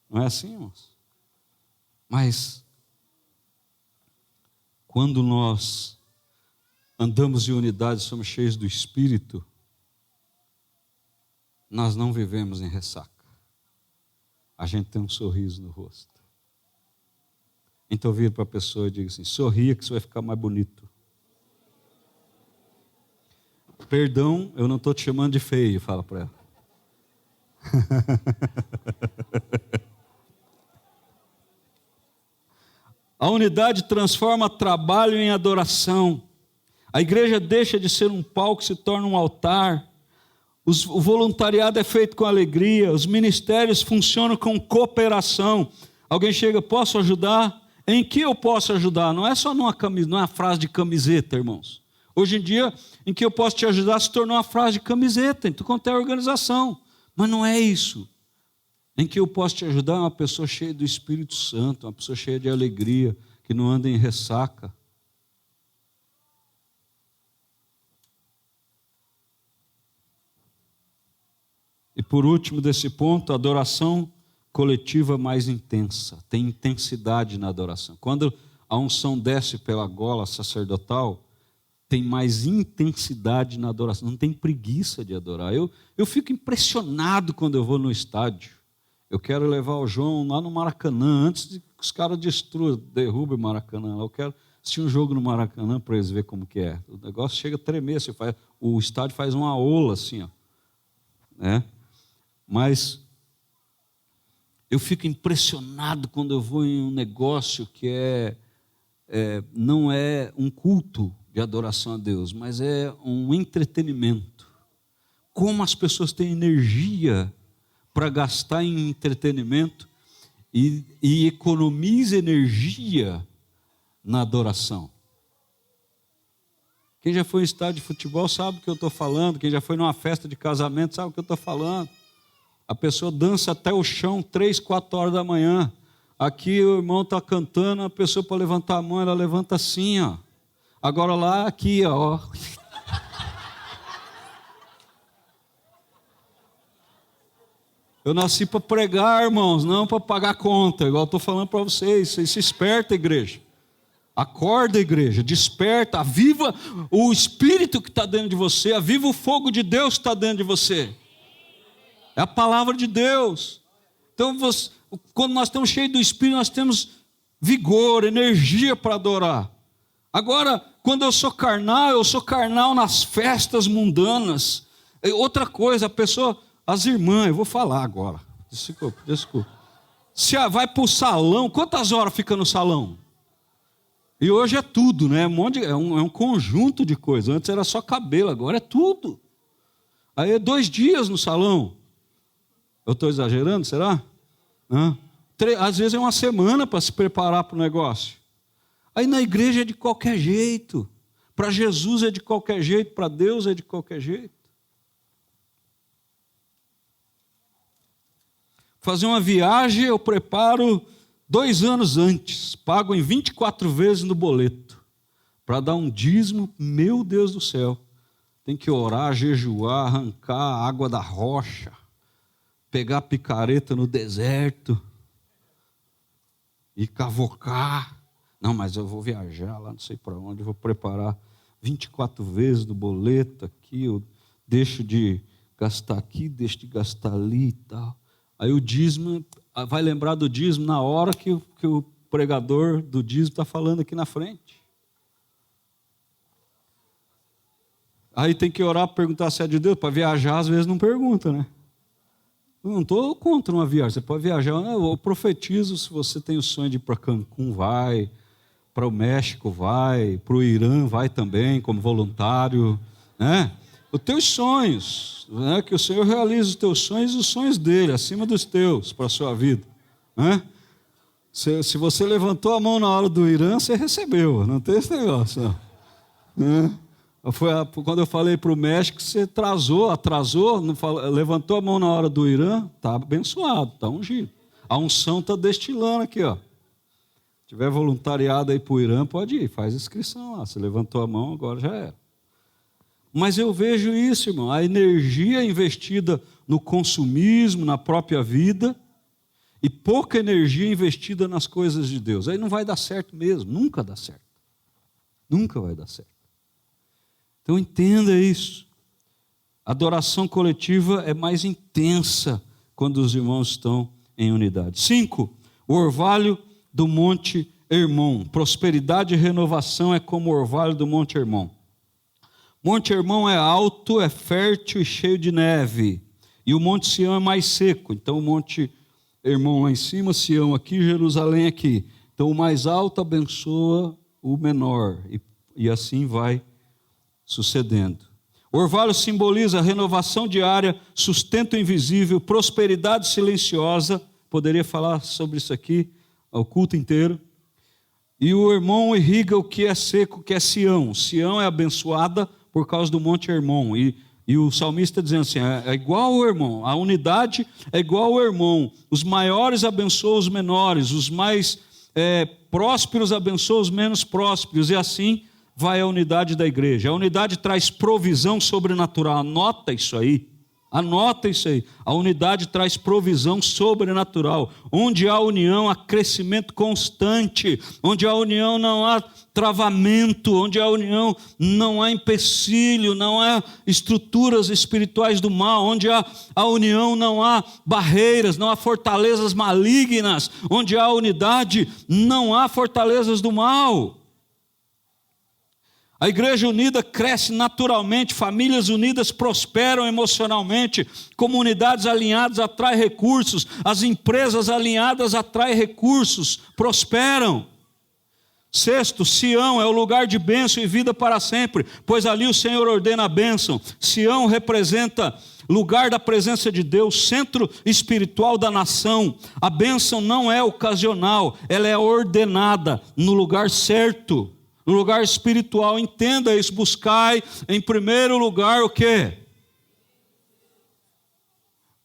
Não é assim, irmãos? Mas, quando nós andamos em unidade, somos cheios do Espírito, nós não vivemos em ressaca. A gente tem um sorriso no rosto. Então vira para a pessoa e diga assim, sorria que você vai ficar mais bonito. Perdão, eu não estou te chamando de feio, fala para ela. A unidade transforma trabalho em adoração. A igreja deixa de ser um palco e se torna um altar. O voluntariado é feito com alegria. Os ministérios funcionam com cooperação. Alguém chega, posso ajudar? Em que eu posso ajudar? Não é só numa frase de camiseta, irmãos. Hoje em dia, em que eu posso te ajudar se tornou uma frase de camiseta, em tudo quanto é organização. Mas não é isso. Em que eu posso te ajudar é uma pessoa cheia do Espírito Santo, uma pessoa cheia de alegria, que não anda em ressaca. E por último desse ponto, a adoração coletiva mais intensa. Tem intensidade na adoração. Quando a unção desce pela gola sacerdotal, tem mais intensidade na adoração. Não tem preguiça de adorar. Eu fico impressionado quando eu vou no estádio. Eu quero levar o João lá no Maracanã, antes de que os caras derrubem o Maracanã. Eu quero assistir um jogo no Maracanã para eles verem como que é. O negócio chega a tremer. O estádio faz uma ola assim, ó. Né? Mas eu fico impressionado quando eu vou em um negócio que não é um culto de adoração a Deus, mas é um entretenimento. Como as pessoas têm energia para gastar em entretenimento e economiza energia na adoração. Quem já foi em estádio de futebol sabe o que eu estou falando. Quem já foi numa festa de casamento sabe o que eu estou falando. A pessoa dança até o chão 3, 4 horas da manhã. Aqui o irmão está cantando, a pessoa para levantar a mão, ela levanta assim, ó. Agora lá, aqui, ó. Eu nasci para pregar, irmãos, não para pagar conta. Igual eu estou falando para vocês. Vocês se esperta, igreja. Acorda, igreja, desperta, aviva o Espírito que está dentro de você, aviva o fogo de Deus que está dentro de você. É a palavra de Deus. Então, quando nós estamos cheios do Espírito, nós temos vigor, energia para adorar. Agora, quando eu sou carnal nas festas mundanas. Outra coisa, as irmãs, eu vou falar agora, desculpa. Se vai para o salão, quantas horas fica no salão? E hoje é tudo, né? É um conjunto de coisas. Antes era só cabelo, agora é tudo. Aí é 2 dias no salão. Eu estou exagerando, será? Às vezes é uma semana para se preparar para o negócio. Aí na igreja é de qualquer jeito. Para Jesus é de qualquer jeito, para Deus é de qualquer jeito. Fazer uma viagem eu preparo 2 anos antes, pago em 24 vezes no boleto, para dar um dízimo, meu Deus do céu. Tem que orar, jejuar, arrancar a água da rocha, pegar picareta no deserto e cavocar. Não, mas eu vou viajar lá, não sei para onde, eu vou preparar 24 vezes no boleto aqui, eu deixo de gastar aqui, deixo de gastar ali e tal. Aí o dízimo, vai lembrar do dízimo na hora que o pregador do dízimo está falando aqui na frente. Aí tem que orar, perguntar se é de Deus. Para viajar, às vezes não pergunta, né? Eu não estou contra uma viagem. Você pode viajar. Eu profetizo, se você tem o sonho de ir para Cancún, vai. Para o México, vai. Para o Irã, vai também, como voluntário. Né? Os teus sonhos, né? Que o Senhor realize os teus sonhos e os sonhos dele, acima dos teus, para a sua vida. Né? Se você levantou a mão na hora do Irã, você recebeu. Não tem esse negócio, não. Né? Quando eu falei para o México, você atrasou, levantou a mão na hora do Irã, está abençoado, está ungido. A unção está destilando aqui, ó. Se tiver voluntariado aí para o Irã, pode ir, faz inscrição lá. Você levantou a mão, agora já era. Mas eu vejo isso, irmão, a energia investida no consumismo, na própria vida, e pouca energia investida nas coisas de Deus. Aí não vai dar certo mesmo, nunca dá certo. Nunca vai dar certo. Então entenda isso. A adoração coletiva é mais intensa quando os irmãos estão em unidade. 5. O orvalho do Monte Hermon. Prosperidade e renovação é como o orvalho do Monte Hermon. Monte Hermon é alto, é fértil e cheio de neve. E o Monte Sião é mais seco. Então o Monte Hermon lá em cima, Sião aqui, Jerusalém aqui. Então o mais alto abençoa o menor. E assim vai sucedendo. O orvalho simboliza a renovação diária, sustento invisível, prosperidade silenciosa. Poderia falar sobre isso aqui o culto inteiro. E o Hermon irriga o que é seco, que é Sião. Sião é abençoada por causa do Monte Hermon. E o salmista dizendo assim, é igual ao Hermon, a unidade é igual ao Hermon. Os maiores abençoam os menores, os mais prósperos abençoam os menos prósperos, e assim vai a unidade da igreja. A unidade traz provisão sobrenatural, anota isso aí. A unidade traz provisão sobrenatural. Onde há união, há crescimento constante. Onde há união, não há travamento. Onde há união, não há empecilho, não há estruturas espirituais do mal. Onde há a união, não há barreiras, não há fortalezas malignas. Onde há unidade, não há fortalezas do mal. A igreja unida cresce naturalmente, famílias unidas prosperam emocionalmente, comunidades alinhadas atraem recursos, as empresas alinhadas atraem recursos, prosperam. 6, Sião é o lugar de bênção e vida para sempre, pois ali o Senhor ordena a bênção. Sião representa lugar da presença de Deus, centro espiritual da nação. A bênção não é ocasional, ela é ordenada no lugar certo. No lugar espiritual, entenda isso, buscai em primeiro lugar o quê?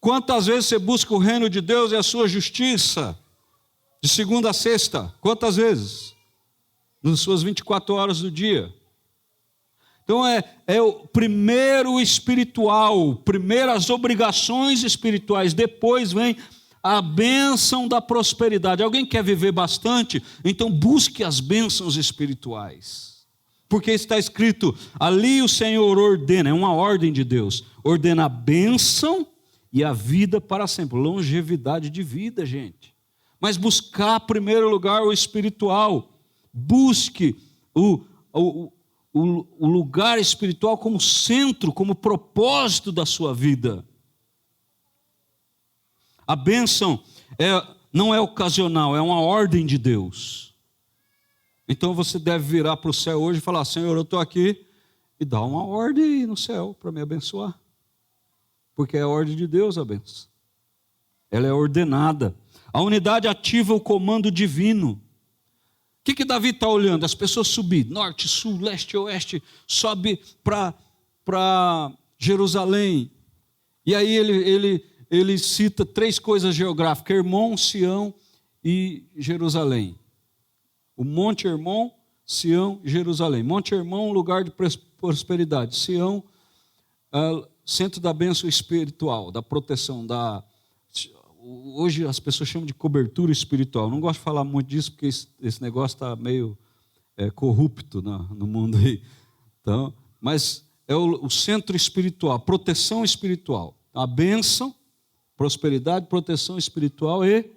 Quantas vezes você busca o reino de Deus e a sua justiça? De segunda a sexta, quantas vezes? Nas suas 24 horas do dia. Então é o primeiro espiritual, primeiro as obrigações espirituais, depois vem a bênção da prosperidade. Alguém quer viver bastante? Então busque as bênçãos espirituais. Porque está escrito, ali o Senhor ordena, é uma ordem de Deus, ordena a bênção e a vida para sempre. Longevidade de vida, gente. Mas buscar em primeiro lugar o espiritual. Busque o lugar espiritual como centro, como propósito da sua vida. A bênção não é ocasional, é uma ordem de Deus. Então você deve virar para o céu hoje e falar, Senhor, eu estou aqui, e dar uma ordem aí no céu para me abençoar. Porque é a ordem de Deus a bênção. Ela é ordenada. A unidade ativa o comando divino. O que Davi está olhando? As pessoas subir, norte, sul, leste, oeste, sobe para Jerusalém. E aí ele cita 3 coisas geográficas, Hermon, Sião e Jerusalém. O Monte Hermon, Sião e Jerusalém. Monte Hermon, lugar de prosperidade. Sião, centro da bênção espiritual, da proteção, hoje as pessoas chamam de cobertura espiritual. Não gosto de falar muito disso, porque esse negócio está meio corrupto no mundo aí. Então, mas é o centro espiritual, proteção espiritual. A bênção, prosperidade, proteção espiritual e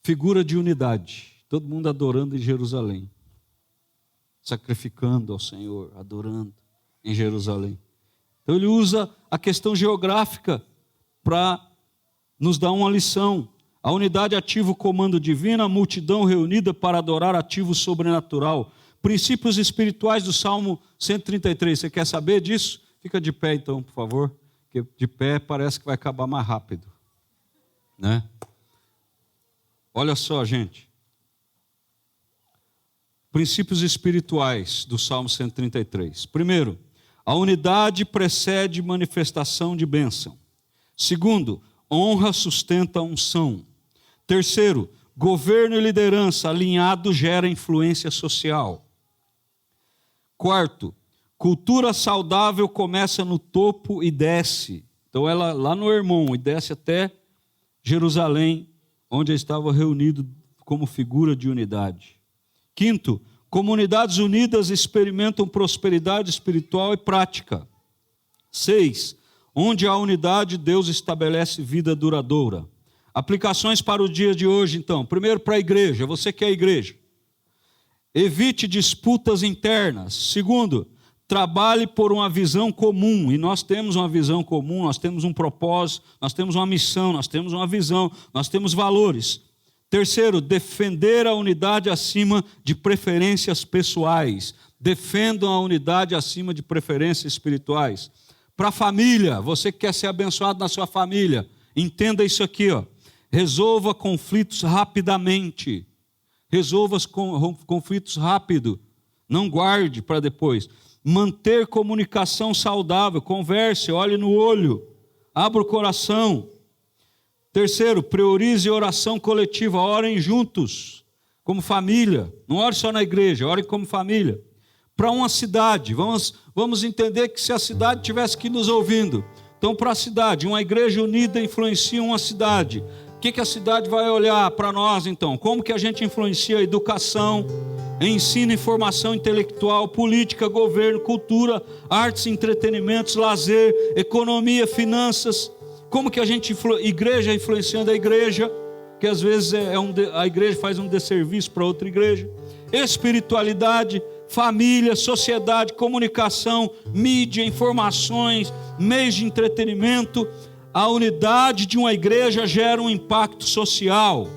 figura de unidade. Todo mundo adorando em Jerusalém. Sacrificando ao Senhor, adorando em Jerusalém. Então ele usa a questão geográfica para nos dar uma lição. A unidade ativa o comando divino, a multidão reunida para adorar ativa o sobrenatural. Princípios espirituais do Salmo 133. Você quer saber disso? Fica de pé então, por favor. Porque de pé parece que vai acabar mais rápido. Né? Olha só, gente. Princípios espirituais do Salmo 133. Primeiro, a unidade precede manifestação de bênção. Segundo, honra sustenta a unção. Terceiro, governo e liderança alinhado gera influência social. Quarto, cultura saudável começa no topo e desce. Então ela lá no Hermon e desce até Jerusalém, onde estava reunido como figura de unidade. Quinto, comunidades unidas experimentam prosperidade espiritual e prática. 6, onde há unidade, Deus estabelece vida duradoura. Aplicações para o dia de hoje, então. Primeiro, para a igreja. Você que é a igreja. Evite disputas internas. Segundo, trabalhe por uma visão comum. E nós temos uma visão comum, nós temos um propósito, nós temos uma missão, nós temos uma visão, nós temos valores. Terceiro, defender a unidade acima de preferências pessoais. Defendam a unidade acima de preferências espirituais. Para a família, você que quer ser abençoado na sua família, entenda isso aqui, ó. Resolva conflitos rapidamente. Resolva os conflitos rápido. Não guarde para depois. Manter comunicação saudável. Converse, olhe no olho. Abra o coração. Terceiro, priorize oração coletiva. Orem juntos, como família. Não ore só na igreja, orem como família. Para uma cidade, vamos entender que se a cidade tivesse aqui nos ouvindo, então para a cidade, uma igreja unida influencia uma cidade. O que a cidade vai olhar para nós então? Como que a gente influencia a educação, ensino e formação intelectual, política, governo, cultura, artes, entretenimentos, lazer, economia, finanças. Como que a gente, igreja influenciando a igreja, que às vezes a igreja faz um desserviço para outra igreja. Espiritualidade, família, sociedade, comunicação, mídia, informações, meios de entretenimento. A unidade de uma igreja gera um impacto social.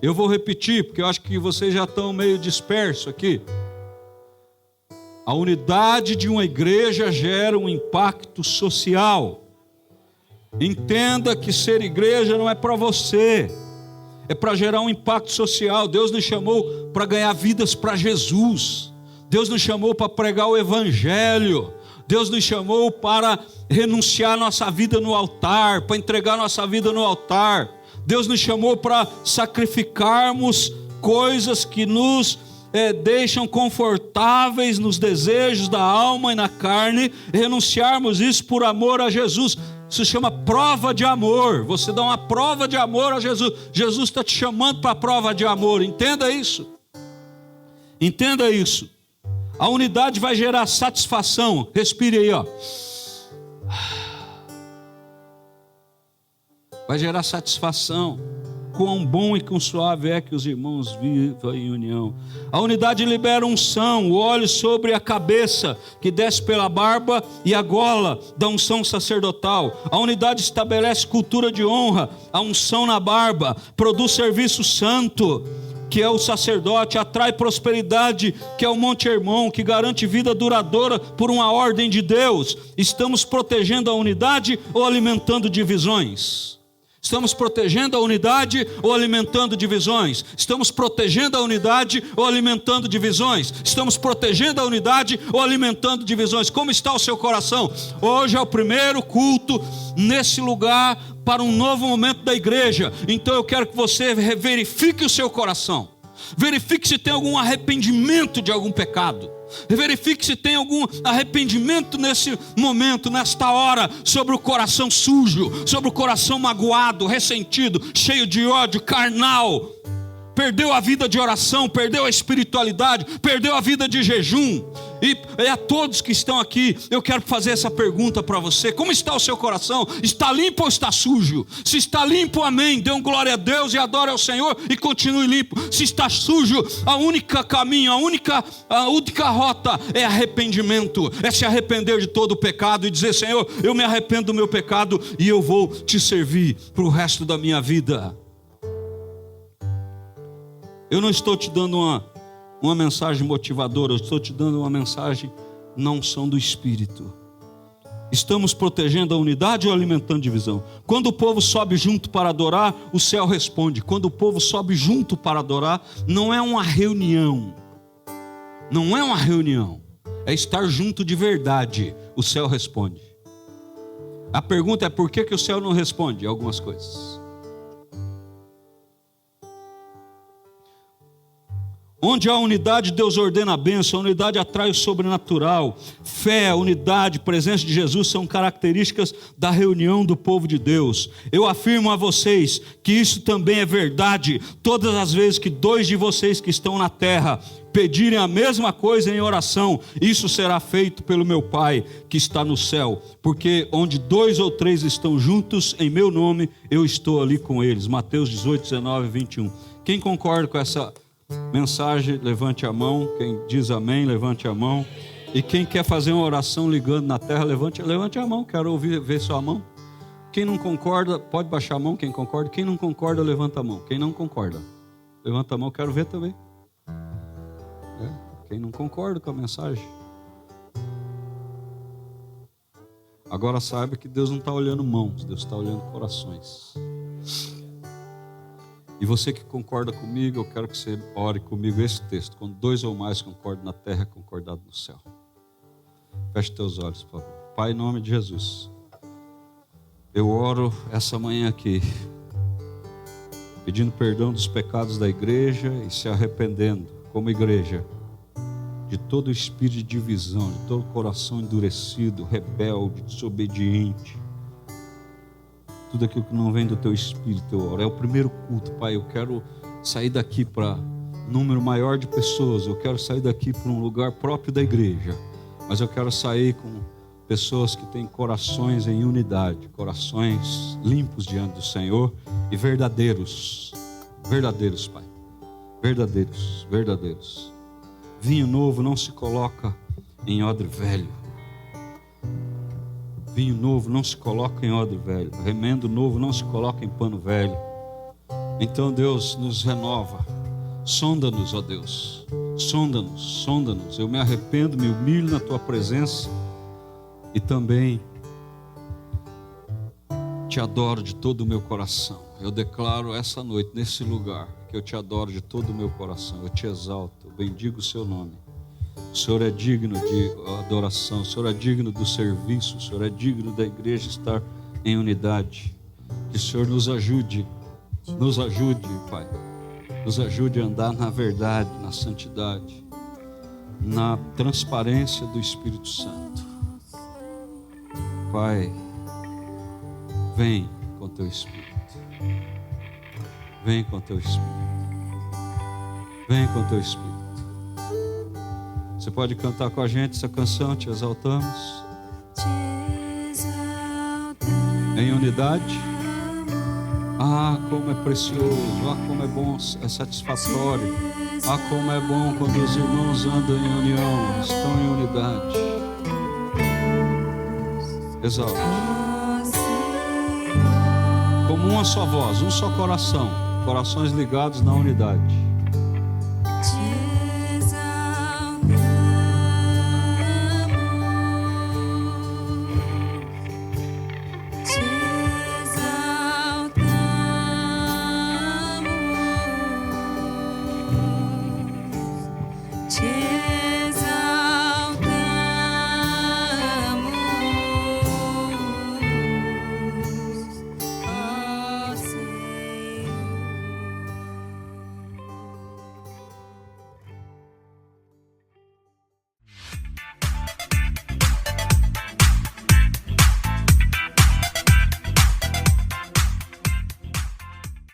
Eu vou repetir, porque eu acho que vocês já estão meio dispersos aqui. A unidade de uma igreja gera um impacto social. Entenda que ser igreja não é para você, é para gerar um impacto social. Deus nos chamou para ganhar vidas para Jesus. Deus nos chamou para pregar o evangelho. Deus nos chamou para renunciar nossa vida no altar, para entregar nossa vida no altar. Deus nos chamou para sacrificarmos coisas que nos deixam confortáveis nos desejos da alma e na carne, renunciarmos isso por amor a Jesus. Isso se chama prova de amor. Você dá uma prova de amor a Jesus. Jesus está te chamando para a prova de amor. Entenda isso. Entenda isso. A unidade vai gerar satisfação. Respire aí, ó. Vai gerar satisfação. Quão bom e quão suave é que os irmãos vivam em união. A unidade libera unção, o óleo sobre a cabeça, que desce pela barba e a gola da unção sacerdotal. A unidade estabelece cultura de honra, a unção na barba, produz serviço santo, que é o sacerdote, atrai prosperidade, que é o Monte Hermon, que garante vida duradoura por uma ordem de Deus. Estamos protegendo a unidade ou alimentando divisões? Estamos protegendo a unidade ou alimentando divisões? Estamos protegendo a unidade ou alimentando divisões? Estamos protegendo a unidade ou alimentando divisões? Como está o seu coração? Hoje é o primeiro culto nesse lugar para um novo momento da igreja. Então eu quero que você verifique o seu coração. Verifique se tem algum arrependimento de algum pecado. Verifique se tem algum arrependimento nesse momento, nesta hora, sobre o coração sujo, sobre o coração magoado, ressentido, cheio de ódio, carnal. Perdeu a vida de oração, perdeu a espiritualidade, perdeu a vida de jejum. E a todos que estão aqui, eu quero fazer essa pergunta para você: como está o seu coração? Está limpo ou está sujo? Se está limpo, amém, dê glória a Deus e adore ao Senhor e continue limpo. Se está sujo, a única caminho, a única rota é arrependimento, é se arrepender de todo o pecado e dizer: Senhor, eu me arrependo do meu pecado e eu vou te servir para o resto da minha vida. Eu não estou te dando uma mensagem motivadora, eu estou te dando uma mensagem na unção do Espírito. Estamos protegendo a unidade ou alimentando divisão? Quando o povo sobe junto para adorar, o céu responde. Quando o povo sobe junto para adorar, não é uma reunião. Não é uma reunião. É estar junto de verdade. O céu responde. A pergunta é: por que o céu não responde algumas coisas? Onde há unidade, Deus ordena a bênção. A unidade atrai o sobrenatural. Fé, unidade, presença de Jesus são características da reunião do povo de Deus. Eu afirmo a vocês que isso também é verdade. Todas as vezes que 2 de vocês que estão na terra pedirem a mesma coisa em oração, isso será feito pelo meu Pai que está no céu. Porque onde 2 ou 3 estão juntos em meu nome, eu estou ali com eles. Mateus 18, 19 e 21. Quem concorda com essa mensagem, levante a mão. Quem diz amém, levante a mão. E quem quer fazer uma oração ligando na terra, levante a mão. Quero ver sua mão. Quem não concorda, pode baixar a mão. Quem concorda, quem não concorda, levanta a mão. Quem não concorda, levanta a mão. Quero ver também. Quem não concorda com a mensagem. Agora saiba que Deus não está olhando mãos, Deus está olhando corações. E você que concorda comigo, eu quero que você ore comigo esse texto. Quando 2 ou mais concordam na terra, concordado no céu. Feche teus olhos, por favor. Pai, em nome de Jesus, eu oro essa manhã aqui, pedindo perdão dos pecados da igreja e se arrependendo, como igreja, de todo espírito de divisão, de todo coração endurecido, rebelde, desobediente. Tudo aquilo que não vem do teu espírito, eu oro. É o primeiro culto, Pai. Eu quero sair daqui para um número maior de pessoas. Eu quero sair daqui para um lugar próprio da igreja. Mas eu quero sair com pessoas que têm corações em unidade, corações limpos diante do Senhor e verdadeiros. Verdadeiros, Pai. Verdadeiros, verdadeiros. Vinho novo não se coloca em odre velho. Vinho novo não se coloca em odre velho. Remendo novo não se coloca em pano velho. Então Deus nos renova. Sonda-nos, ó Deus. Sonda-nos, sonda-nos. Eu me arrependo, me humilho na tua presença. E também te adoro de todo o meu coração. Eu declaro essa noite, nesse lugar, que eu te adoro de todo o meu coração. Eu te exalto, eu bendigo o seu nome. O Senhor é digno de adoração, o Senhor é digno do serviço, o Senhor é digno da igreja estar em unidade. Que o Senhor nos ajude, Pai. Nos ajude a andar na verdade, na santidade, na transparência do Espírito Santo. Pai, vem com teu Espírito. Vem com teu Espírito. Vem com teu Espírito. Você pode cantar com a gente essa canção, te exaltamos. Em unidade. Ah, como é precioso. Ah, como é bom, é satisfatório. Ah, como é bom quando os irmãos andam em união, estão em unidade. Exalte. Como uma só voz, um só coração. Corações ligados na unidade.